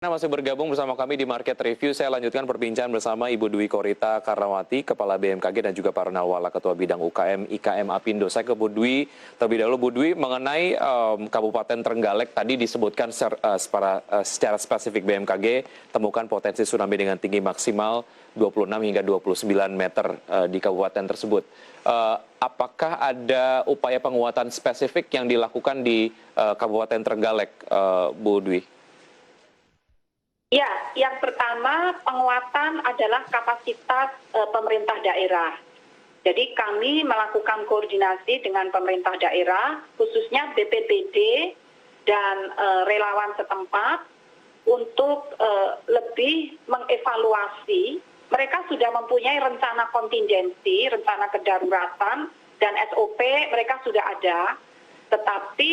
Anda masih bergabung bersama kami di Market Review. Saya lanjutkan perbincangan bersama Ibu Dwi Korita Karnawati, Kepala BMKG, dan juga Pak Ronald Wala, Ketua Bidang UKM IKM Apindo. Saya ke Bu Dwi terlebih dahulu. Bu Dwi, mengenai Kabupaten Trenggalek tadi disebutkan secara spesifik BMKG temukan potensi tsunami dengan tinggi maksimal 26 hingga 29 meter di kabupaten tersebut. Apakah ada upaya penguatan spesifik yang dilakukan di Kabupaten Trenggalek, Bu Dwi? Ya, yang pertama penguatan adalah kapasitas pemerintah daerah. Jadi kami melakukan koordinasi dengan pemerintah daerah, khususnya BPBD dan relawan setempat untuk lebih mengevaluasi. Mereka sudah mempunyai rencana kontingensi, rencana kedaruratan, dan SOP mereka sudah ada. Tetapi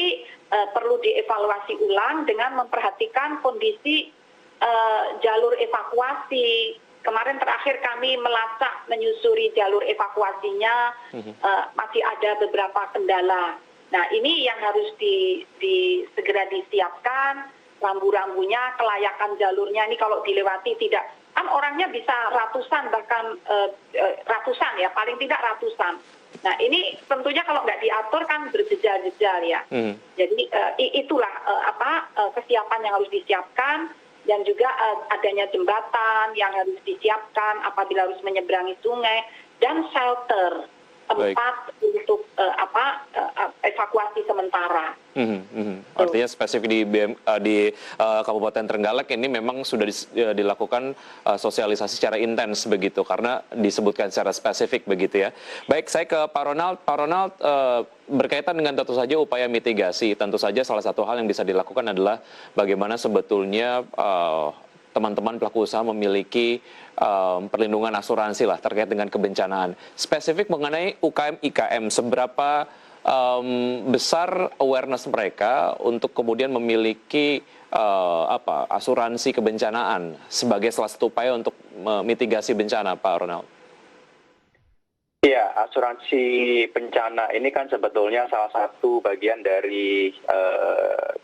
perlu dievaluasi ulang dengan memperhatikan kondisi jalur evakuasi. Kemarin terakhir kami melacak menyusuri jalur evakuasinya, masih ada beberapa kendala. Nah, ini yang harus segera disiapkan, rambu-rambunya, kelayakan jalurnya. Ini kalau dilewati tidak, kan orangnya bisa ratusan, bahkan ratusan ya, paling tidak ratusan. Nah, ini tentunya kalau nggak diatur kan berjejal-jejal ya. Jadi itulah kesiapan yang harus disiapkan. Dan juga adanya jembatan yang harus disiapkan apabila harus menyeberangi sungai, dan shelter tempat untuk evakuasi sementara. Artinya spesifik di Kabupaten Trenggalek ini memang sudah dilakukan sosialisasi secara intens begitu, karena disebutkan secara spesifik begitu ya. Baik, saya ke Pak Ronald. Pak Ronald, berkaitan dengan tentu saja upaya mitigasi, tentu saja salah satu hal yang bisa dilakukan adalah bagaimana sebetulnya teman-teman pelaku usaha memiliki perlindungan asuransi lah terkait dengan kebencanaan. Spesifik mengenai UKM IKM, seberapa besar awareness mereka untuk kemudian memiliki asuransi kebencanaan sebagai salah satu upaya untuk memitigasi bencana, Pak Ronald? Ya, asuransi bencana ini kan sebetulnya salah satu bagian dari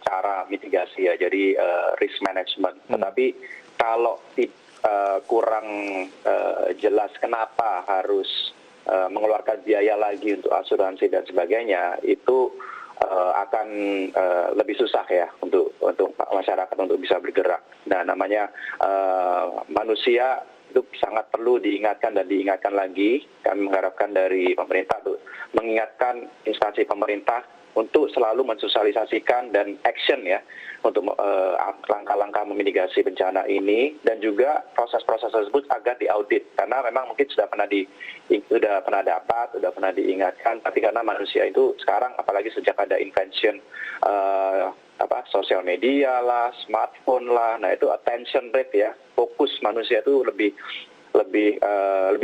cara mitigasi ya, jadi risk management. Tetapi kalau kurang jelas kenapa harus mengeluarkan biaya lagi untuk asuransi dan sebagainya, itu akan lebih susah ya untuk masyarakat untuk bisa bergerak. Nah, namanya manusia itu sangat perlu diingatkan dan diingatkan lagi. Kami mengharapkan dari pemerintah untuk mengingatkan instansi pemerintah untuk selalu mensosialisasikan dan action ya untuk langkah-langkah memitigasi bencana ini, dan juga proses-proses tersebut agar diaudit, karena memang mungkin sudah pernah dapat, sudah pernah diingatkan, tapi karena manusia itu sekarang apalagi sejak ada invention sosial media lah, smartphone lah, nah itu attention rate ya, fokus manusia itu lebih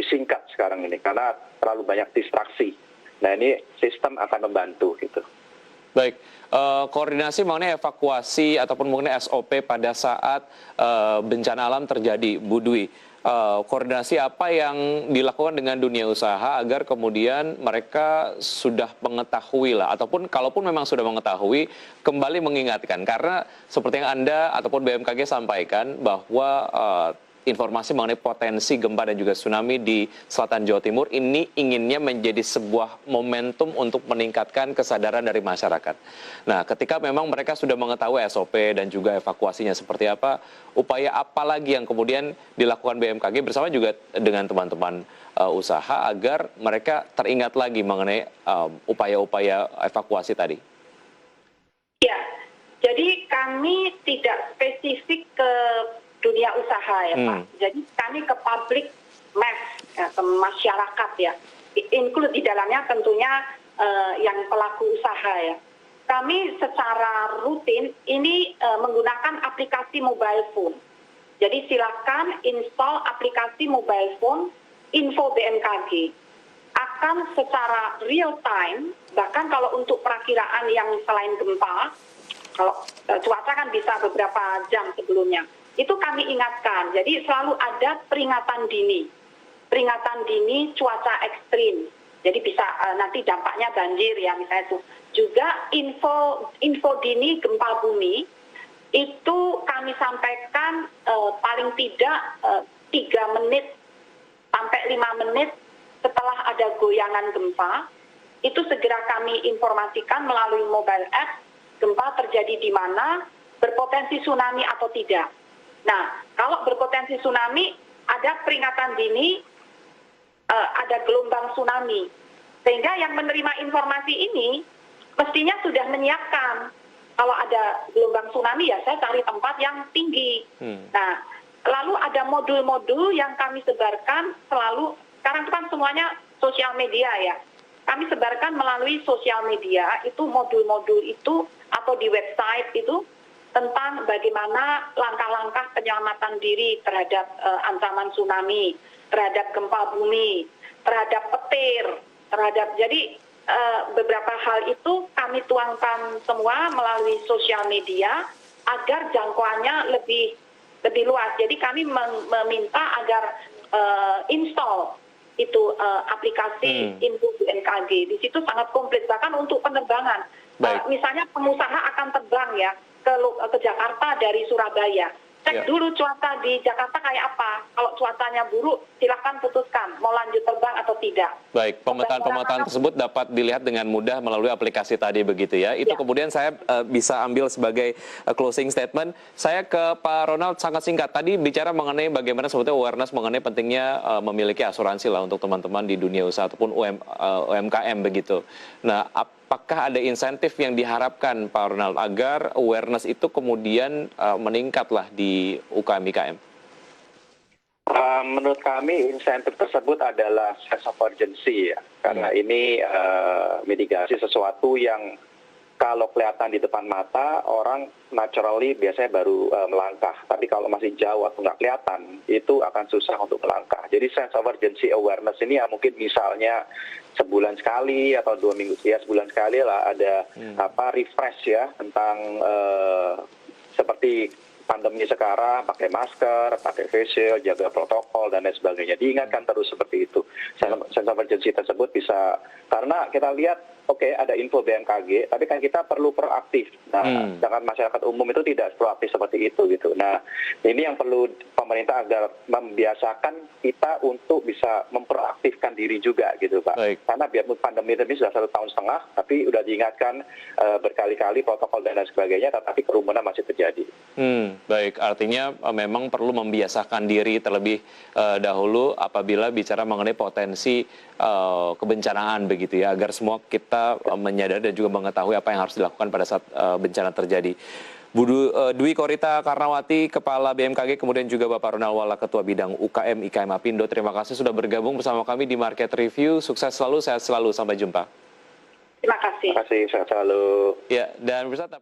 singkat sekarang ini karena terlalu banyak distraksi. Nah, ini sistem akan membantu gitu. Baik, koordinasi mengenai evakuasi ataupun mengenai SOP pada saat bencana alam terjadi, Bu Dwi. Koordinasi apa yang dilakukan dengan dunia usaha agar kemudian mereka sudah mengetahui lah, ataupun kalaupun memang sudah mengetahui, kembali mengingatkan, karena seperti yang Anda ataupun BMKG sampaikan bahwa informasi mengenai potensi gempa dan juga tsunami di selatan Jawa Timur ini inginnya menjadi sebuah momentum untuk meningkatkan kesadaran dari masyarakat. Nah, ketika memang mereka sudah mengetahui SOP dan juga evakuasinya seperti apa, upaya apa lagi yang kemudian dilakukan BMKG bersama juga dengan teman-teman usaha agar mereka teringat lagi mengenai upaya-upaya evakuasi tadi? Ya, jadi kami tidak spesifik ke dunia usaha ya Pak. Jadi kami ke public mass, ya, ke masyarakat ya. Include di dalamnya tentunya yang pelaku usaha ya. Kami secara rutin ini menggunakan aplikasi mobile phone. Jadi silakan install aplikasi mobile phone Info BMKG. Akan secara real time, bahkan kalau untuk perakiraan yang selain gempa, kalau cuaca kan bisa beberapa jam sebelumnya, itu kami ingatkan. Jadi selalu ada peringatan dini cuaca ekstrim. Jadi bisa nanti dampaknya banjir ya misalnya itu. Juga info dini gempa bumi itu kami sampaikan paling tidak 3 menit sampai 5 menit setelah ada goyangan gempa, itu segera kami informasikan melalui mobile app gempa terjadi di mana, berpotensi tsunami atau tidak. Nah, kalau berpotensi tsunami, ada peringatan dini, ada gelombang tsunami. Sehingga yang menerima informasi ini mestinya sudah menyiapkan. Kalau ada gelombang tsunami ya saya cari tempat yang tinggi. Nah, lalu ada modul-modul yang kami sebarkan selalu, sekarang itu kan semuanya sosial media ya. Kami sebarkan melalui sosial media, itu modul-modul itu atau di website itu tentang bagaimana langkah-langkah penyelamatan diri terhadap ancaman tsunami, terhadap gempa bumi, terhadap petir, jadi beberapa hal itu kami tuangkan semua melalui sosial media agar jangkauannya lebih luas. Jadi kami meminta agar install itu aplikasi Info BMKG. Di situ sangat komplit, bahkan untuk penerbangan. Misalnya pengusaha akan terbang ya ke Jakarta dari Surabaya. Cek dulu cuaca di Jakarta kayak apa. Kalau cuacanya buruk, silakan putuskan mau lanjut terbang atau tidak. Baik, pemetaan-pemetaan tersebut dapat dilihat dengan mudah melalui aplikasi tadi begitu ya. Itu kemudian saya bisa ambil sebagai closing statement. Saya ke Pak Ronald sangat singkat. Tadi bicara mengenai bagaimana sebetulnya awareness mengenai pentingnya memiliki asuransi lah untuk teman-teman di dunia usaha ataupun UMKM begitu. Nah, apakah ada insentif yang diharapkan Pak Ronald agar awareness itu kemudian meningkatlah di UKM-IKM? Menurut kami insentif tersebut adalah sense of urgency ya, karena ini mitigasi sesuatu yang kalau kelihatan di depan mata orang naturally biasanya baru melangkah, tapi kalau masih jauh atau nggak kelihatan itu akan susah untuk melangkah. Jadi sense of urgency awareness ini ya mungkin misalnya sebulan sekali atau 2 minggu ya sebulan sekali lah ada refresh ya tentang seperti pandemi sekarang, pakai masker, pakai face shield, jaga protokol, dan lain sebagainya. Diingatkan terus seperti itu. Sense of urgency tersebut bisa, karena kita lihat, oke, ada info BMKG, tapi kan kita perlu proaktif. Nah, sedangkan masyarakat umum itu tidak proaktif seperti itu, gitu. Nah, ini yang perlu pemerintah agar membiasakan kita untuk bisa memproaktifkan diri juga, gitu, Pak. Baik. Karena biarpun pandemi ini sudah 1,5 tahun, tapi sudah diingatkan berkali-kali protokol dan lain sebagainya, tetapi kerumunan masih terjadi. Baik, artinya memang perlu membiasakan diri terlebih dahulu apabila bicara mengenai potensi kebencanaan begitu ya, agar semua kita menyadari dan juga mengetahui apa yang harus dilakukan pada saat bencana terjadi. Bu Dwi Korita Karnawati, Kepala BMKG, kemudian juga Bapak Ronald Wala, Ketua Bidang UKM IKM Apindo, terima kasih sudah bergabung bersama kami di Market Review. Sukses selalu, sehat selalu, sampai jumpa. Terima kasih. Terima kasih, sehat selalu. Ya, dan bersama